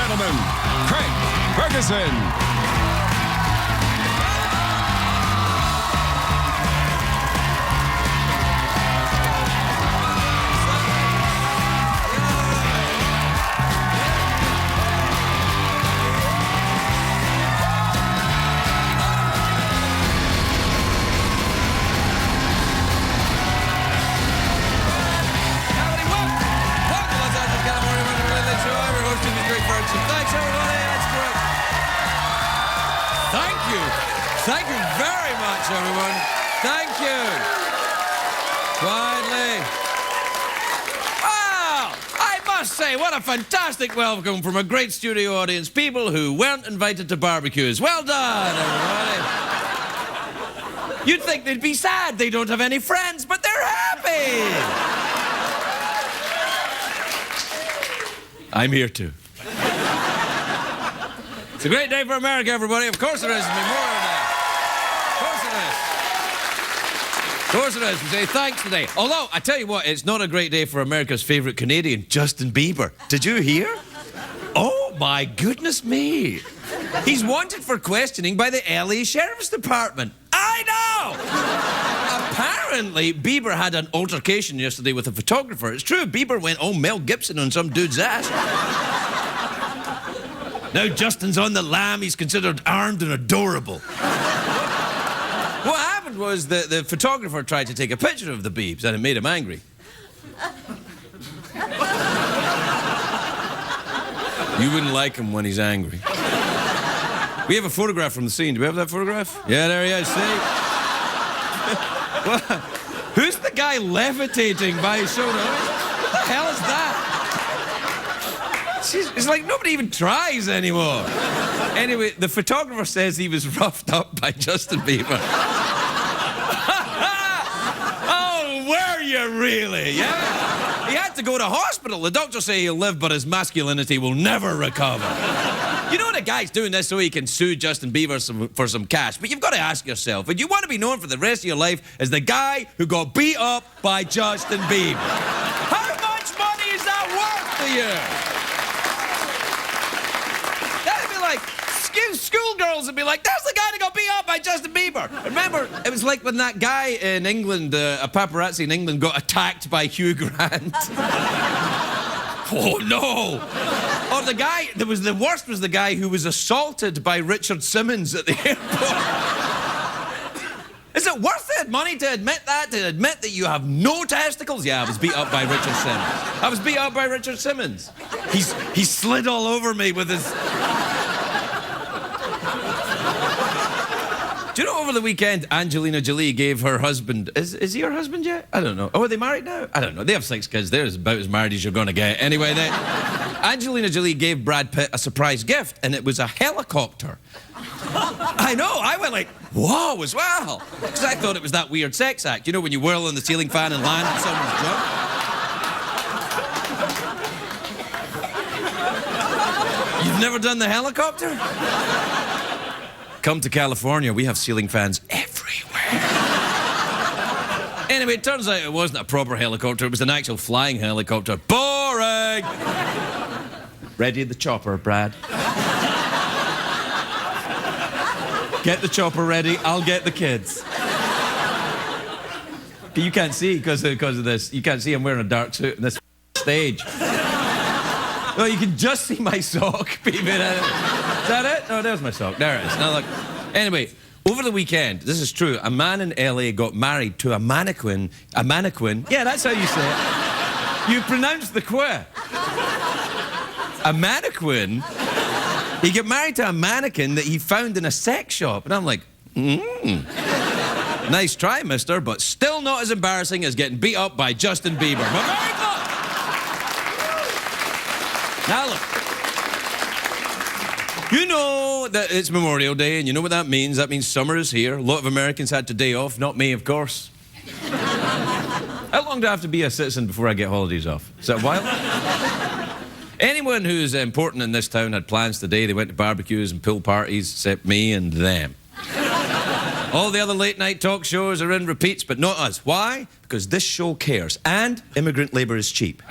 gentlemen, Craig Ferguson. Thanks, everybody. That's great. Thank you. Thank you very much, everyone. Thank you. Quietly. Wow! I must say, what a fantastic welcome from a great studio audience. People who weren't invited to barbecues. Well done, everybody. You'd think they'd be sad they don't have any friends, but they're happy. I'm here too. It's a great day for America, everybody. Of course it is. It's Memorial Day. Of course it is. Of course it is. We say thanks today. Although, I tell you what, it's not a great day for America's favourite Canadian, Justin Bieber. Did you hear? Oh, my goodness me. He's wanted for questioning by the LA Sheriff's Department. I know! Apparently, Bieber had an altercation yesterday with a photographer. It's true, Bieber went all Mel Gibson on some dude's ass. Now Justin's on the lam, he's considered armed and adorable. What happened was the photographer tried to take a picture of the Biebs and it made him angry. You wouldn't like him when he's angry. We have a photograph from the scene. Do we have that photograph? Yeah, there he is, see? What? Who's the guy levitating by his shoulder? What the hell is that? It's like nobody even tries anymore. Anyway, the photographer says he was roughed up by Justin Bieber. Oh, were you really? Yeah? He had to go to hospital. The doctors say he'll live, but his masculinity will never recover. You know the guy's doing this so he can sue Justin Bieber for some cash, but you've got to ask yourself, would you want to be known for the rest of your life as the guy who got beat up by Justin Bieber? How much money is that worth to you? Schoolgirls would be like, there's the guy that got beat up by Justin Bieber. Remember, it was like when that guy in England, a paparazzi in England, got attacked by Hugh Grant. Oh, no. Or the guy, the worst was the guy who was assaulted by Richard Simmons at the airport. Is it worth it money to admit that you have no testicles? Yeah, I was beat up by Richard Simmons. I was beat up by Richard Simmons. He slid all over me with his... Do you know over the weekend Angelina Jolie gave her husband... Is he her husband yet? I don't know. Oh, are they married now? I don't know. They have 6 kids. They're about as married as you're going to get. Anyway, Angelina Jolie gave Brad Pitt a surprise gift, and it was a helicopter. I know. I went like, whoa, as well. Because I thought it was that weird sex act. You know, when you whirl on the ceiling fan and land on someone's junk? You've never done the helicopter? Come to California, we have ceiling fans everywhere. Anyway, it turns out it wasn't a proper helicopter, it was an actual flying helicopter. Boring! Ready the chopper, Brad. Get the chopper ready, I'll get the kids. You can't see because of this. You can't see I'm wearing a dark suit in this stage. No, you can just see my sock peeping in it. Is that it? No, there's my sock. There it is. Now look. Anyway, over the weekend, this is true, a man in LA got married to a mannequin. A mannequin? Yeah, that's how you say it. You pronounce the queer. A mannequin? He got married to a mannequin that he found in a sex shop. And I'm like, nice try, mister, but still not as embarrassing as getting beat up by Justin Bieber. But very good. Now look. You know that it's Memorial Day, and you know what that means. That means summer is here. A lot of Americans had a day off. Not me, of course. How long do I have to be a citizen before I get holidays off? Is that a while? Anyone who's important in this town had plans today. They went to barbecues and pool parties, except me and them. All the other late-night talk shows are in repeats, but not us. Why? Because this show cares, and immigrant labour is cheap.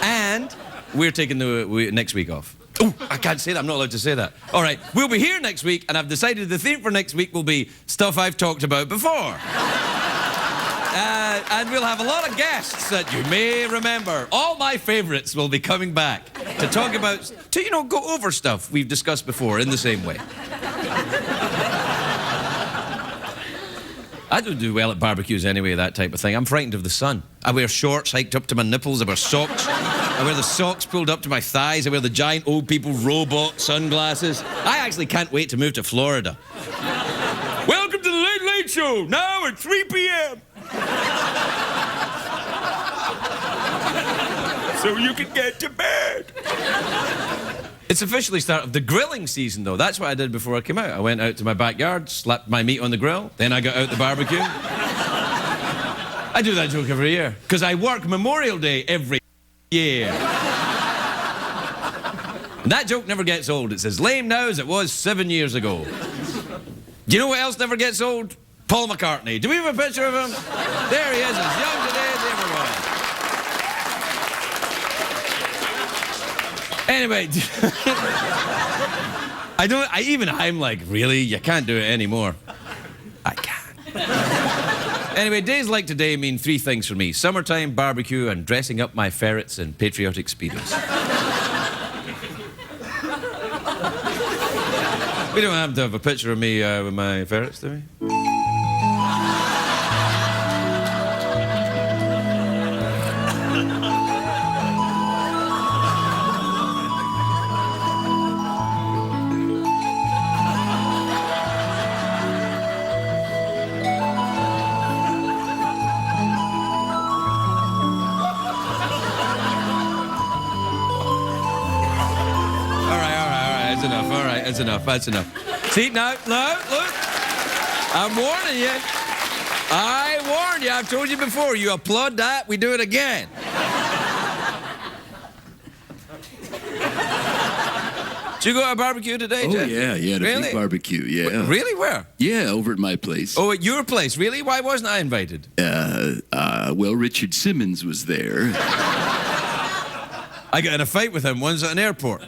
And we're taking the next week off. Oh, I can't say that. I'm not allowed to say that. All right, we'll be here next week, and I've decided the theme for next week will be stuff I've talked about before. And we'll have a lot of guests that you may remember. All my favourites will be coming back to talk about, to, you know, go over stuff we've discussed before in the same way. I don't do well at barbecues anyway, that type of thing. I'm frightened of the sun. I wear shorts hiked up to my nipples. I wear socks. I wear the socks pulled up to my thighs. I wear the giant old people robot sunglasses. I actually can't wait to move to Florida. Welcome to the Late Late Show, now at 3 p.m. So you can get to bed. It's officially started the grilling season, though. That's what I did before I came out. I went out to my backyard, slapped my meat on the grill, then I got out the barbecue. I do that joke every year, because I work Memorial Day every year. And that joke never gets old. It's as lame now as it was 7 years ago. Do you know what else never gets old? Paul McCartney. Do we have a picture of him? There he is, as young today as ever was. Anyway, I'm like, really? You can't do it anymore. I can't. Anyway, days like today mean three things for me. Summertime, barbecue, and dressing up my ferrets in patriotic speedos. We don't have to have a picture of me with my ferrets, do we? That's enough. See, now, look. I'm warning you. I warned you. I've told you before. You applaud that, we do it again. Did you go to a barbecue today, Oh, Jeff? yeah, a big barbecue, yeah. Really? Where? Yeah, over at my place. Oh, at your place? Really? Why wasn't I invited? Well, Richard Simmons was there. I got in a fight with him once at an airport.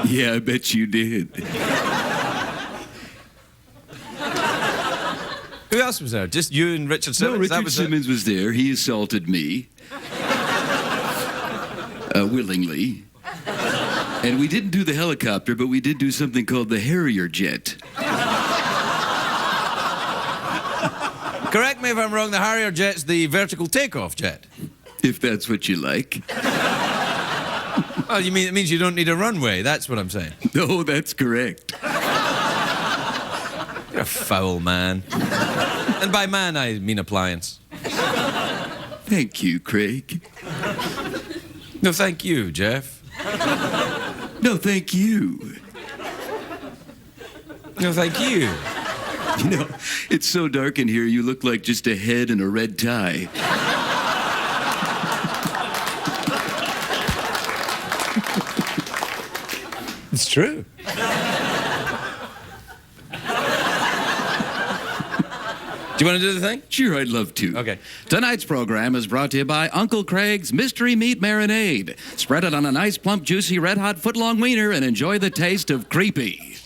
Yeah, I bet you did. Who else was there? Just you and Richard Simmons? No, Richard Simmons was there. He assaulted me. Willingly. And we didn't do the helicopter, but we did do something called the Harrier jet. Correct me if I'm wrong, the Harrier jet's the vertical takeoff jet. If that's what you like. Oh, you mean it means you don't need a runway? That's what I'm saying. No, that's correct. You're a foul man. And by man, I mean appliance. Thank you, Craig. No, thank you, Jeff. No, thank you. No, thank you. You know, it's so dark in here, you look like just a head in a red tie. It's true. Do you want to do the thing? Sure, I'd love to. Okay. Tonight's program is brought to you by Uncle Craig's Mystery Meat Marinade. Spread it on a nice, plump, juicy, red-hot, foot-long wiener and enjoy the taste of creepy.